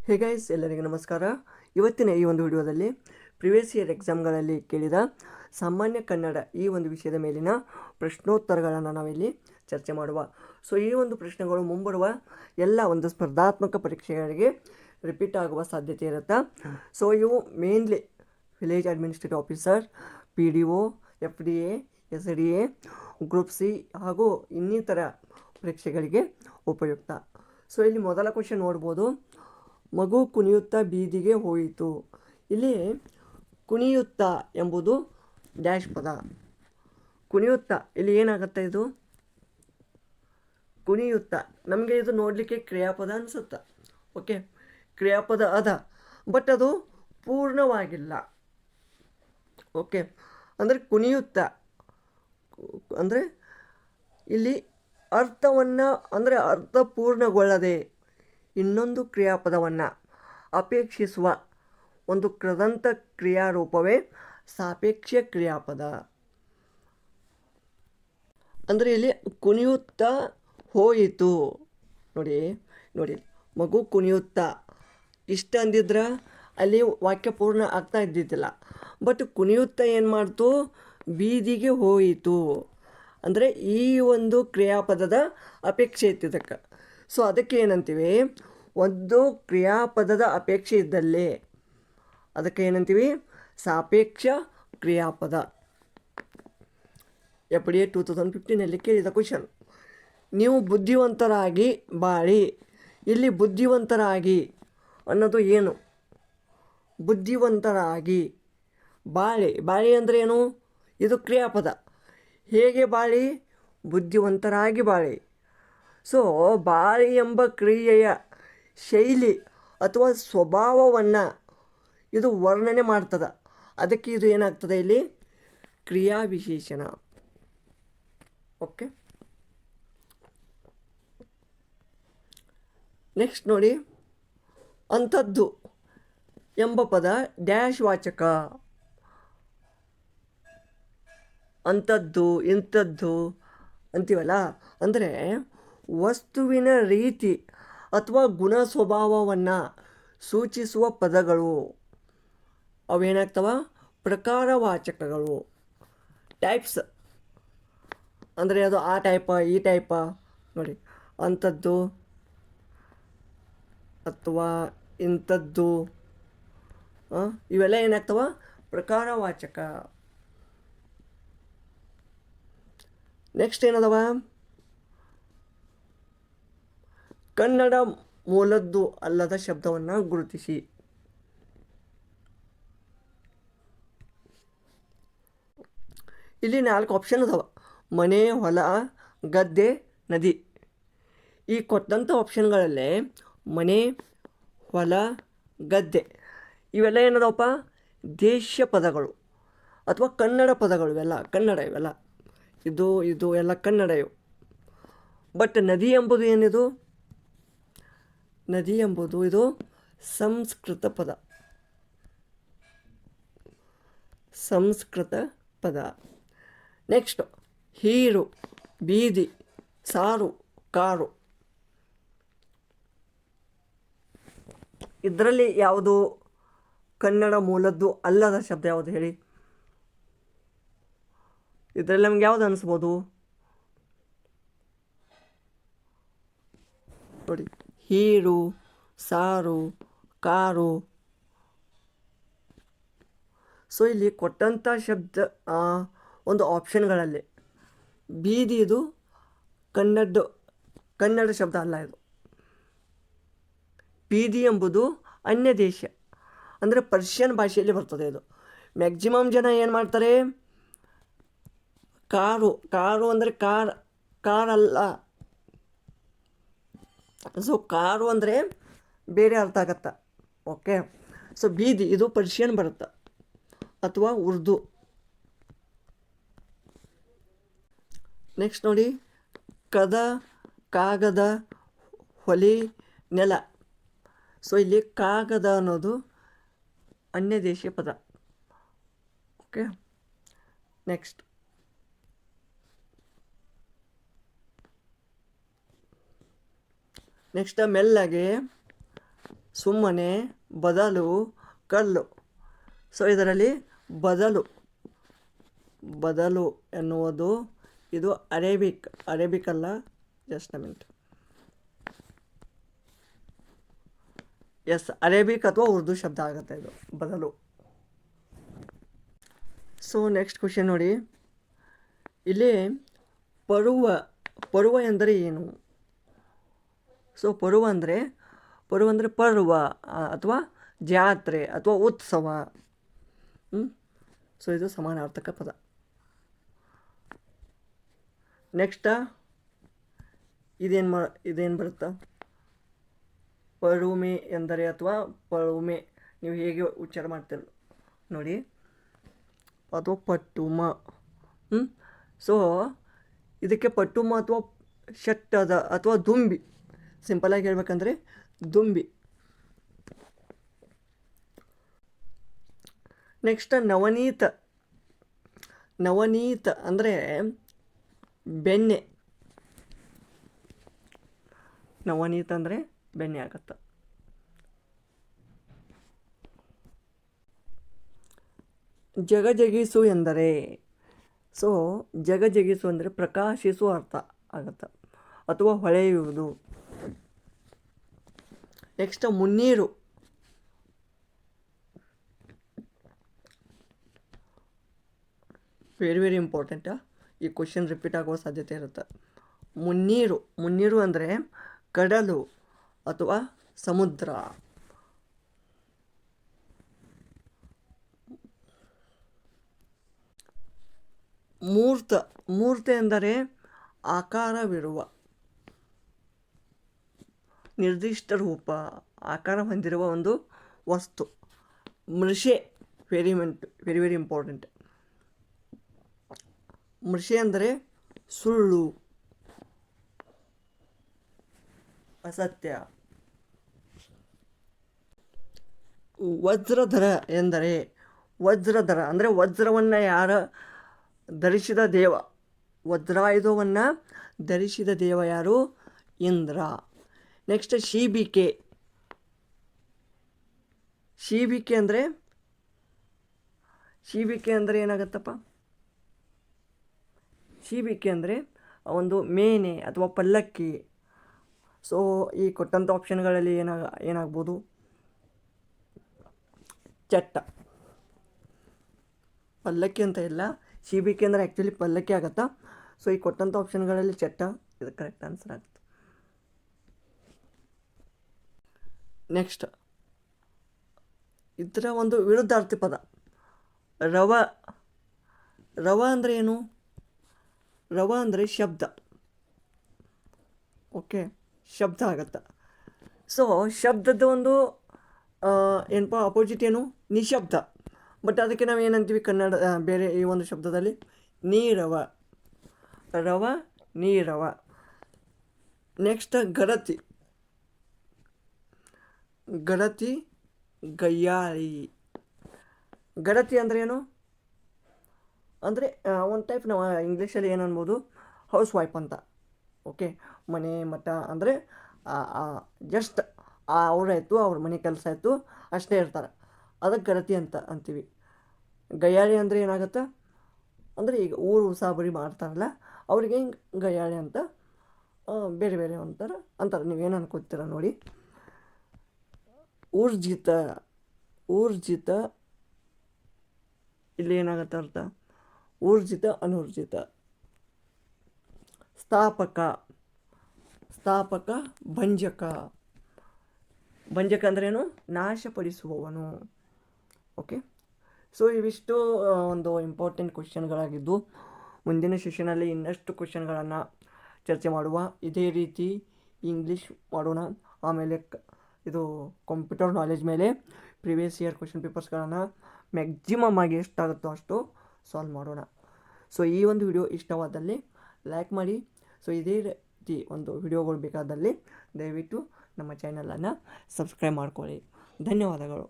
Hey guys, ಎಲ್ಲರಿಗೂ ನಮಸ್ಕಾರ. ಇವತ್ತಿನ ಈ ಒಂದು ವಿಡಿಯೋದಲ್ಲಿ ಪ್ರಿವಿಯಸ್ ಇಯರ್ ಎಕ್ಸಾಮ್ಗಳಲ್ಲಿ ಕೇಳಿದ ಸಾಮಾನ್ಯ ಕನ್ನಡ ಈ ಒಂದು ವಿಷಯದ ಮೇಲಿನ ಪ್ರಶ್ನೋತ್ತರಗಳನ್ನು ನಾವಿಲ್ಲಿ ಚರ್ಚೆ ಮಾಡುವ. ಸೊ ಈ ಒಂದು ಪ್ರಶ್ನೆಗಳು ಮುಂಬರುವ ಎಲ್ಲ ಒಂದು ಸ್ಪರ್ಧಾತ್ಮಕ ಪರೀಕ್ಷೆಗಳಿಗೆ ರಿಪೀಟ್ ಆಗುವ ಸಾಧ್ಯತೆ ಇರುತ್ತೆ. ಸೊ ಇವು mainly village administrative officer, PDO, FDA, SDA, group C ಹಾಗೂ ಇನ್ನಿತರ ಪರೀಕ್ಷೆಗಳಿಗೆ ಉಪಯುಕ್ತ. ಸೊ ಇಲ್ಲಿ ಮೊದಲ ಕ್ವೆಶ್ಚನ್ ನೋಡ್ಬೋದು. ಮಗು ಕುಣಿಯುತ್ತಾ ಬೀದಿಗೆ ಹೋಯಿತು. ಇಲ್ಲಿ ಕುಣಿಯುತ್ತಾ ಎಂಬುದು ಡ್ಯಾಶ್ ಪದ. ಕುಣಿಯುತ್ತಾ ಇಲ್ಲಿ ಏನಾಗುತ್ತೆ? ಇದು ಕುಣಿಯುತ್ತಾ ನಮಗೆ ಇದು ನೋಡಲಿಕ್ಕೆ ಕ್ರಿಯಾಪದ ಅನಿಸುತ್ತೆ. ಓಕೆ, ಕ್ರಿಯಾಪದ ಅದ, ಬಟ್ ಅದು ಪೂರ್ಣವಾಗಿಲ್ಲ. ಓಕೆ, ಅಂದರೆ ಕುಣಿಯುತ್ತಾ ಅಂದರೆ ಇಲ್ಲಿ ಅರ್ಥವನ್ನು ಅಂದರೆ ಅರ್ಥ ಪೂರ್ಣಗೊಳ್ಳದೆ ಇನ್ನೊಂದು ಕ್ರಿಯಾಪದವನ್ನು ಅಪೇಕ್ಷಿಸುವ ಒಂದು ಕೃದಂತ ಕ್ರಿಯಾರೂಪವೇ ಸಾಪೇಕ್ಷ ಕ್ರಿಯಾಪದ. ಅಂದರೆ ಇಲ್ಲಿ ಕುಣಿಯುತ್ತಾ ಹೋಯಿತು. ನೋಡಿ ಮಗು ಕುಣಿಯುತ್ತಾ ಇಷ್ಟ ಅಂದಿದ್ರೆ ಅಲ್ಲಿ ವಾಕ್ಯ ಪೂರ್ಣ ಆಗ್ತಾ ಇದ್ದಿದ್ದಿಲ್ಲ. ಬಟ್ ಕುಣಿಯುತ್ತಾ ಏನು ಮಾಡ್ತು? ಬೀದಿಗೆ ಹೋಯಿತು. ಅಂದರೆ ಈ ಒಂದು ಕ್ರಿಯಾಪದದ ಅಪೇಕ್ಷೆ ಇತ್ತು ಇದಕ್ಕೆ. ಸೊ ಅದಕ್ಕೆ ಏನಂತೀವಿ? ಒಂದು ಕ್ರಿಯಾಪದದ ಅಪೇಕ್ಷೆ ಇದ್ದಲ್ಲಿ ಅದಕ್ಕೆ ಏನಂತೀವಿ? ಸಾಪೇಕ್ಷ ಕ್ರಿಯಾಪದ. FDA 2015 ಕೇಳಿದ ಕ್ವಶನ್. ನೀವು ಬುದ್ಧಿವಂತರಾಗಿ ಬಾಳಿ. ಇಲ್ಲಿ ಬುದ್ಧಿವಂತರಾಗಿ ಅನ್ನೋದು ಏನು? ಬುದ್ಧಿವಂತರಾಗಿ ಬಾಳಿ ಅಂದರೆ ಏನು? ಇದು ಕ್ರಿಯಾಪದ. ಹೇಗೆ ಬಾಳಿ? ಬುದ್ಧಿವಂತರಾಗಿ ಬಾಳಿ. ಸೊ ಬಾಳಿ ಎಂಬ ಕ್ರಿಯೆಯ ಶೈಲಿ ಅಥವಾ ಸ್ವಭಾವವನ್ನು ಇದು ವರ್ಣನೆ ಮಾಡ್ತದೆ. ಅದಕ್ಕೆ ಇದು ಏನಾಗ್ತದೆ? ಇಲ್ಲಿ ಕ್ರಿಯಾವಿಶೇಷಣ. ಓಕೆ, ನೆಕ್ಸ್ಟ್ ನೋಡಿ. ಅಂಥದ್ದು ಎಂಬ ಪದ ಡ್ಯಾಶ್ ವಾಚಕ. ಅಂಥದ್ದು ಇಂಥದ್ದು ಅಂತೀವಲ್ಲ, ಅಂದರೆ ವಸ್ತುವಿನ ರೀತಿ ಅಥವಾ ಗುಣ ಸ್ವಭಾವವನ್ನು ಸೂಚಿಸುವ ಪದಗಳು ಅವೇನಾಗ್ತವ? ಪ್ರಕಾರವಾಚಕಗಳು. ಟೈಪ್ಸ್ ಅಂದರೆ ಅದು ಆ ಟೈಪ ಈ ಟೈಪ. ನೋಡಿ, ಅಂಥದ್ದು ಅಥವಾ ಇಂಥದ್ದು ಇವೆಲ್ಲ ಏನಾಗ್ತವ? ಪ್ರಕಾರವಾಚಕ. ನೆಕ್ಸ್ಟ್ ಏನದವ? ಕನ್ನಡ ಮೂಲದ್ದು ಅಲ್ಲದ ಶಬ್ದವನ್ನು ಗುರುತಿಸಿ. ಇಲ್ಲಿ 4 ಆಪ್ಷನ್ ಅದಾವ: ಮನೆ, ಹೊಲ, ಗದ್ದೆ, ನದಿ. ಈ ಕೊಟ್ಟಂಥ ಆಪ್ಷನ್ಗಳಲ್ಲೇ ಮನೆ, ಹೊಲ, ಗದ್ದೆ ಇವೆಲ್ಲ ಏನದವಪ್ಪ? ದೇಶ ಪದಗಳು ಅಥವಾ ಕನ್ನಡ ಪದಗಳು. ಇವೆಲ್ಲ ಕನ್ನಡ. ಇವೆಲ್ಲ ಇದು ಎಲ್ಲ ಕನ್ನಡ ಇವು. ಬಟ್ ನದಿ ಎಂಬುದು ಏನಿದು? ನದಿ ಎಂಬುದು ಇದು ಸಂಸ್ಕೃತ ಪದ. ಸಂಸ್ಕೃತ ಪದ. ನೆಕ್ಸ್ಟ್ ಹೀರು, ಬೀದಿ, ಸಾರು, ಕಾರು. ಇದರಲ್ಲಿ ಯಾವುದು ಕನ್ನಡ ಮೂಲದ್ದು ಅಲ್ಲದ ಶಬ್ದ ಯಾವುದು ಹೇಳಿ? ಇದರಲ್ಲಿ ನಮ್ಗೆ ಯಾವುದು ಅನಿಸ್ಬೋದು? ನೋಡಿ, ಹೀರು, ಸಾರು, ಕಾರು. ಸೊ ಇಲ್ಲಿ ಕೊಟ್ಟಂಥ ಶಬ್ದ ಒಂದು ಆಪ್ಷನ್ಗಳಲ್ಲಿ ಬೀದಿ ಇದು ಕನ್ನಡ ಶಬ್ದ ಅಲ್ಲ. ಇದು ಬೀದಿ ಎಂಬುದು ಅನ್ಯ ದೇಶ ಅಂದರೆ ಪರ್ಷಿಯನ್ ಭಾಷೆಯಲ್ಲಿ ಬರ್ತದೆ. ಇದು ಮ್ಯಾಕ್ಸಿಮಮ್ ಜನ ಏನು ಮಾಡ್ತಾರೆ? ಕಾರು ಅಂದರೆ ಕಾರಲ್ಲ. ಸೊ ಕಾರು ಅಂದರೆ ಬೇರೆ ಅರ್ಥ ಆಗತ್ತೆ. ಓಕೆ, ಸೊ ಬೀದಿ ಇದು ಪರ್ಷಿಯನ್ ಬರುತ್ತೆ ಅಥವಾ ಉರ್ದು. ನೆಕ್ಸ್ಟ್ ನೋಡಿ, ಕದ, ಕಾಗದ, ಹೊಲಿ, ನೆಲ. ಸೊ ಇಲ್ಲಿ ಕಾಗದ ಅನ್ನೋದು ಅನ್ಯ ದೇಶೀಯ ಪದ. ಓಕೆ, ನೆಕ್ಸ್ಟ್ ಮೆಲ್ಲಗೆ ಸುಮ್ಮನೆ, ಬದಲು, ಕಲ್ಲು. ಸೊ ಇದರಲ್ಲಿ ಬದಲು ಎನ್ನುವುದು ಇದು ಅರೇಬಿಕ್ ಅಲ್ಲ, just a minute. Yes, Arabic ಅಥವಾ ಉರ್ದು ಶಬ್ದ ಆಗುತ್ತೆ ಇದು ಬದಲು. ಸೊ ನೆಕ್ಸ್ಟ್ ಕ್ವೆಶನ್ ನೋಡಿ, ಇಲ್ಲಿ ಪರ್ವ ಎಂದರೆ ಏನು? ಸೊ ಪರ್ವ ಅಂದರೆ ಪರ್ವ ಅಥವಾ ಜಾತ್ರೆ ಅಥವಾ ಉತ್ಸವ. ಸೊ ಇದು ಸಮಾನಾರ್ಥಕ ಪದ. ನೆಕ್ಸ್ಟ್ ಇದೇನು ಬರುತ್ತಾ? ಪರುಮೆ ಎಂದರೆ ಅಥವಾ ಪಳುಮೆ, ನೀವು ಹೇಗೆ ಉಚ್ಚಾರ ಮಾಡ್ತೀರ ನೋಡಿ, ಅಥವಾ ಪಟ್ಟುಮ. ಸೊ ಇದಕ್ಕೆ ಪಟ್ಟುಮ ಅಥವಾ ಶಟ್ಟದ ಅಥವಾ ದುಂಬಿ, ಸಿಂಪಲಾಗಿ ಹೇಳ್ಬೇಕಂದ್ರೆ ದುಂಬಿ. ನೆಕ್ಸ್ಟ್ ನವನೀತ ಅಂದರೆ ಬೆಣ್ಣೆ. ನವನೀತ ಅಂದರೆ ಬೆಣ್ಣೆ ಆಗತ್ತೆ. ಜಗಜಗಿಸು ಎಂದರೆ, ಸೊ ಜಗಜಗಿಸು ಅಂದರೆ ಪ್ರಕಾಶಿಸುವ ಅರ್ಥ ಆಗತ್ತೆ ಅಥವಾ ಹೊಳೆಯುವುದು. ನೆಕ್ಸ್ಟ್ ಮುನ್ನೀರು. Very important. ಈ ಕ್ವಶನ್ ರಿಪೀಟ್ ಆಗುವ ಸಾಧ್ಯತೆ ಇರುತ್ತೆ. ಮುನ್ನೀರು ಅಂದರೆ ಕಡಲು ಅಥವಾ ಸಮುದ್ರ. ಮೂರ್ತ ಎಂದರೆ ಆಕಾರವಿರುವ, ನಿರ್ದಿಷ್ಟ ರೂಪ, ಆಕಾರ ಹೊಂದಿರುವ ಒಂದು ವಸ್ತು. ಮೃಷೆ ವೆರಿ ಇಂಪಾರ್ಟೆಂಟ್. ಮೃಷೆ ಅಂದರೆ ಸುಳ್ಳು, ಅಸತ್ಯ. ವಜ್ರಧರ ಎಂದರೆ ಅಂದರೆ ವಜ್ರವನ್ನು ಧರಿಸಿದ ದೇವ. ವಜ್ರಾಯುಧವನ್ನು ಧರಿಸಿದ ದೇವ ಯಾರು? ಇಂದ್ರ. ನೆಕ್ಸ್ಟ್ ಶೀಬಿಕೆ ಅಂದರೆ ಏನಾಗತ್ತಪ್ಪ? ಶೀಬಿಕೆ ಅಂದರೆ ಒಂದು ಮೇನೆ ಅಥವಾ ಪಲ್ಲಕ್ಕಿ. ಸೊ ಈ ಕೊಟ್ಟಂಥ ಆಪ್ಷನ್ಗಳಲ್ಲಿ ಏನಾಗ್ಬೋದು? ಚಟ್ಟ. ಪಲ್ಲಕ್ಕಿ ಅಂತ ಇಲ್ಲ, ಶೀಬಿಕೆ ಅಂದರೆ ಆ್ಯಕ್ಚುಲಿ ಪಲ್ಲಕ್ಕಿ ಆಗತ್ತಾ. ಸೊ ಈ ಕೊಟ್ಟಂಥ ಆಪ್ಷನ್ಗಳಲ್ಲಿ ಚಟ್ಟ ಇದು ಕರೆಕ್ಟ್ ಆನ್ಸರ್ ಆಗುತ್ತೆ. ನೆಕ್ಸ್ಟ್ ಇದರ ಒಂದು ವಿರುದ್ಧಾರ್ಥಿ ಪದ ರವ ಅಂದರೆ ಏನು? ರವ ಅಂದರೆ ಶಬ್ದ. ಓಕೆ, ಶಬ್ದ ಆಗತ್ತೆ. ಸೊ ಶಬ್ದದ ಒಂದು ಏನಪ್ಪ ಅಪೋಸಿಟ್ ಏನು? ನಿಶಬ್ದ. ಬಟ್ ಅದಕ್ಕೆ ನಾವು ಏನಂತೀವಿ ಕನ್ನಡ ಬೇರೆ ಈ ಒಂದು ಶಬ್ದದಲ್ಲಿ? ನೀರವ. ನೀರವ. ನೆಕ್ಸ್ಟ್ ಗಡತಿ ಗಯ್ಯಾಳಿ. ಗಡತಿ ಅಂದರೆ ಏನು? ಅಂದರೆ ಒಂದು ಟೈಪ್ ನಾವು ಇಂಗ್ಲೀಷಲ್ಲಿ ಏನು ಅನ್ಬೋದು? ಹೌಸ್ ವೈಫ್ ಅಂತ. ಓಕೆ, ಮನೆ ಮಠ ಅಂದರೆ ಜಸ್ಟ್ ಅವರಾಯಿತು, ಅವ್ರ ಮನೆ ಕೆಲಸ ಆಯಿತು ಅಷ್ಟೇ ಇರ್ತಾರೆ, ಅದಕ್ಕೆ ಗಡತಿ ಅಂತ ಅಂತೀವಿ. ಗಯ್ಯಾಳಿ ಅಂದರೆ ಏನಾಗುತ್ತೆ ಅಂದರೆ ಈಗ ಊರು ಉಸಾಬರಿ ಮಾಡ್ತಾರಲ್ಲ ಅವ್ರಿಗೆ ಹಿಂಗೆ ಗಯ್ಯಾಳಿ ಅಂತ ಬೇರೆ ಅಂತಾರೆ. ನೀವೇನು ಅನ್ಕೋತೀರ ನೋಡಿ. ಊರ್ಜಿತ ಇಲ್ಲಿ ಏನಾಗುತ್ತೆ ಅರ್ಥ? ಊರ್ಜಿತ, ಅನೂರ್ಜಿತ. ಸ್ಥಾಪಕ, ಭಂಜಕ. ಅಂದ್ರೇನು? ನಾಶಪಡಿಸುವವನು. ಓಕೆ, ಸೊ ಇವಿಷ್ಟು ಒಂದು ಇಂಪಾರ್ಟೆಂಟ್ ಕ್ವೆಶ್ಚನ್ಗಳಾಗಿದ್ದು, ಮುಂದಿನ ಸೆಷನಲ್ಲಿ ಇನ್ನಷ್ಟು ಕ್ವೆಶ್ಚನ್ಗಳನ್ನು ಚರ್ಚೆ ಮಾಡುವ. ಇದೇ ರೀತಿ ಇಂಗ್ಲೀಷ್ ಮಾಡೋಣ. ಆಮೇಲೆ ಇದು ಕಂಪ್ಯೂಟರ್ ನಾಲೆಜ್ ಮೇಲೆ ಪ್ರಿವಿಯಸ್ ಇಯರ್ ಕ್ವೆಶ್ಚನ್ ಪೇಪರ್ಸ್ಗಳನ್ನು ಮ್ಯಾಕ್ಸಿಮಮ್ ಆಗಿ ಎಷ್ಟಾಗುತ್ತೋ ಅಷ್ಟು ಸಾಲ್ವ್ ಮಾಡೋಣ. ಸೊ ಈ ಒಂದು ವಿಡಿಯೋ ಇಷ್ಟವಾದಲ್ಲಿ ಲೈಕ್ ಮಾಡಿ. ಸೊ ಇದೇ ರೀತಿ ಒಂದು ವಿಡಿಯೋಗಳು ಬೇಕಾದಲ್ಲಿ ದಯವಿಟ್ಟು ನಮ್ಮ ಚಾನಲನ್ನು ಸಬ್ಸ್ಕ್ರೈಬ್ ಮಾಡ್ಕೊಳ್ಳಿ. ಧನ್ಯವಾದಗಳು.